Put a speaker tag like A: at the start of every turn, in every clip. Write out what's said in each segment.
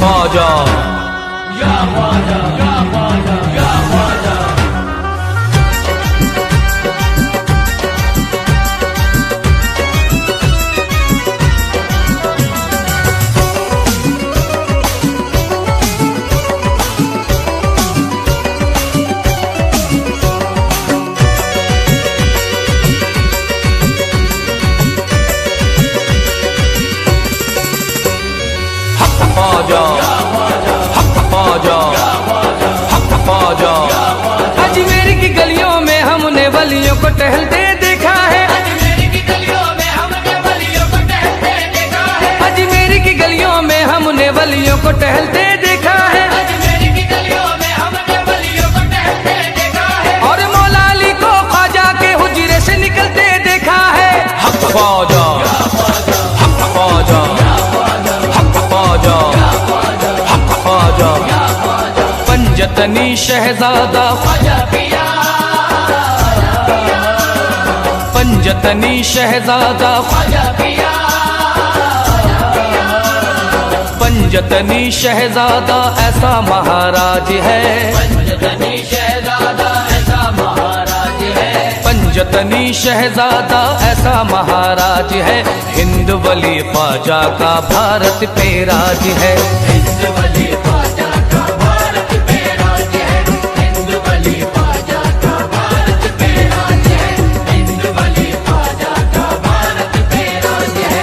A: ख्वाजा या ख्वाजा या ख्वाजा या ख्वाजा।
B: अजमेर की गलियों में हमने वलियों को टहलते देखा है।
A: अजमेर की गलियों में हमने वलियों को टहलते देखा है।
B: अजमेर की गलियों में हमने वलियों को टहलते देखा है।
A: अजमेर की गलियों में हमने वलियों को टहलते देखा है।
B: और मौला अली को ख्वाजा के हुजरे से निकलते देखा है।
A: हक ख्वाजा हक ख्वाजा हक ख्वाजा हक ख्वाजा।
B: पंजतनी शहजादा
A: ख्वाजा पिया
B: पंजतनी शहजादा
A: ख्वाजा पिया
B: पंजतनी शहजादा ऐसा महाराज है।
A: पंजतनी शहजादा ऐसा महाराज है।
B: पंजतनी शहजादा ऐसा महाराज है। हिंद वली ख्वाजा का भारत पे राज है।
A: हिंद वली ख्वाजा का भारत पे राज है। हिंद वली ख्वाजा का भारत पे राज है। हिंद वली ख्वाजा का भारत पे राज है।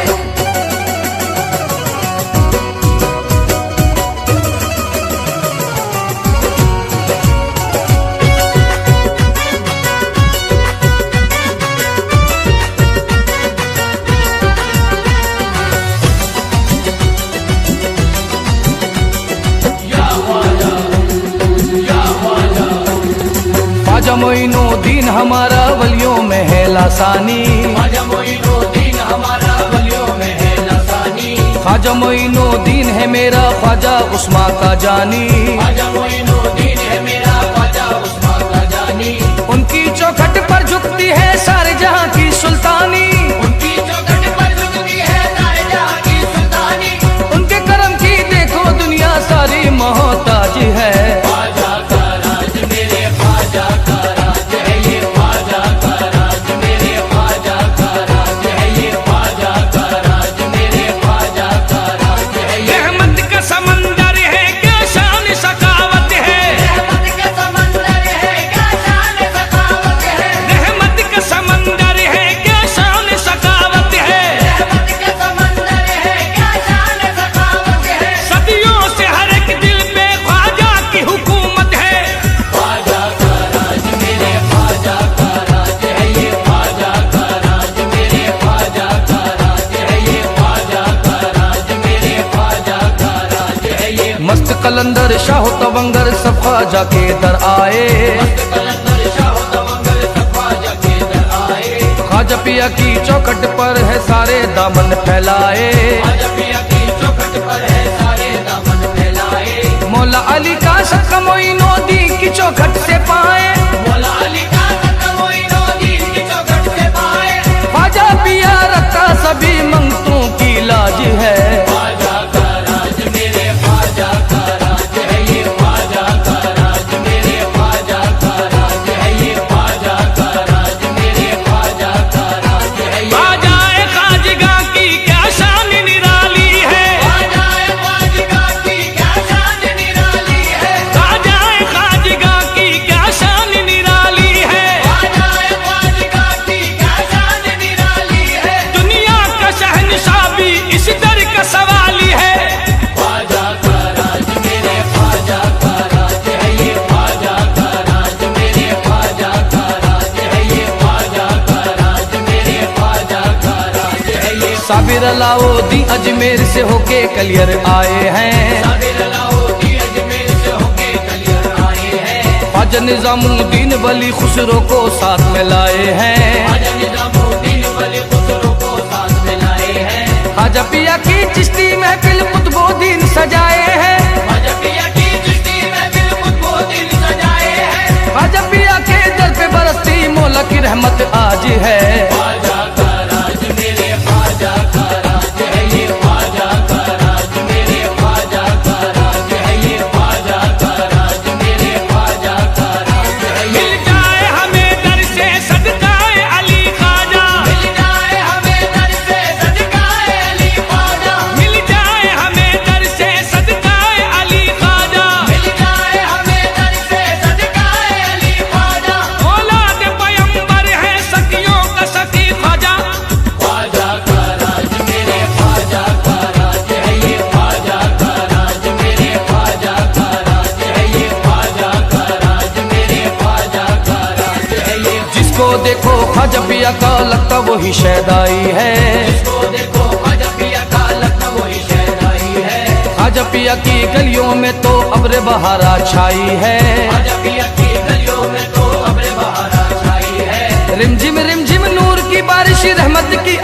B: ख्वाजा मोइनुद्दीन हमारा वलियों में है लासानी।
A: ख्वाजा मोइनुद्दीन हमारा वलियों में है लासानी।
B: ख्वाजा मोइनुद्दीन है मेरा ख्वाजा उस्मा का जानी।
A: ख्वाजा मोइनुद्दीन है मेरा ख्वाजा उस्मा का जानी।
B: उनकी चौखट पर झुकती है सारे जहां की सुल्तानी।
A: उनकी चौखट पर झुकती है सारे जहां की सुल्तानी।
B: उनके करम की देखो दुनिया सारी मोहताज है।
A: ख्वाजा का राज मेरे ख्वाजा का राज है। ये ख्वाजा का राज मेरे ख्वाजा का राज है। ये ख्वाजा का राज मेरे ख्वाजा का राज है। ये
B: रहमत का समंदर है क्या शान सखावत है।
A: रहमत का समंदर है क्या शान सखावत है।
B: रहमत का समंदर है क्या शान सखावत है।
A: रहमत का समंदर है क्या शान सखावत है।
B: सदियों से हर एक दिल पे ख्वाजा की हुकूमत है।
A: ख्वाजा का राज मेरे ख्वाजा का राज है। ये ख्वाजा का राज मेरे ख्वाजा का राज है। ये ख्वाजा का राज मेरे ख्वाजा का राज है। ये
B: मस्त कलंदर शाह तवंगर सब ख्वाजा के दर आए।
A: कलंदर शाह तवंगर सब ख्वाजा के दर आए।
B: ख्वाजा पिया की चौखट पर है सारे दामन फैलाए।
A: ख्वाजा पिया की चौखट पर है सारे दामन फैलाए।
B: मौला अली का सदका मोइनुद्दीन की चौखट से पाए।
A: मौला अली का सदका मोइनुद्दीन की चौखट से पाए।
B: ख्वाजा पिया रखता सभी मंगतों की लाज है।
A: ख्वाजा का राज मेरे ख्वाजा का राज है। ये ख्वाजा का राज मेरे ख्वाजा का राज है। ये ख्वाजा का राज मेरे ख्वाजा का राज है। ये
B: ख्वाजा खाजगा की क्या शान निराली है।
A: ख्वाजा खाजगा की क्या शान निराली है।
B: ख्वाजा खाजगा की क्या शान निराली है।
A: ख्वाजा खाजगा की क्या शान निराली है।
B: दुनिया का शहंशाह भी इस दर का सवाली है।
A: ख्वाजा का राज मेरे ख्वाजा का राज है। ये ख्वाजा का राज मेरे ख्वाजा का राज है। ये ख्वाजा का राज मेरे ख्वाजा का राज है। ये
B: साबिर अलाउद्दीन अजमेर से होके कलियर आए हैं।
A: साबिर अलाउद्दीन अजमेर से होके कलियर आए हैं।
B: ख्वाजा निजामुद्दीन वली खुसरो को साथ में लाए हैं।
A: ख्वाजा निजामुद्दीन वली खुसरो को साथ में लाए हैं।
B: ख्वाजा पिया की चिश्ती महफिल कुतुबुद्दीन सजाए हैं।
A: ख्वाजा पिया की चिश्ती महफिल कुतुबुद्दीन सजाए हैं।
B: ख्वाजा पिया के दर पे बरसती मौला की रहमत आज है।
A: ख्वाजा का राज मेरे ख्वाजा का राज है। ये ख्वाजा का राज मेरे ख्वाजा का राज
B: देखो ख्वाजा पिया का लगता वही शहदाई है।
A: जिसको देखो ख्वाजा पिया का लगता वही शहदाई है।
B: ख्वाजा पिया की गलियों में तो अब्र बहारा छाई है।
A: ख्वाजा पिया की गलियों में तो अब्र बहारा छाई है।
B: रिमझिम रिमझिम नूर की बारिश रहमत की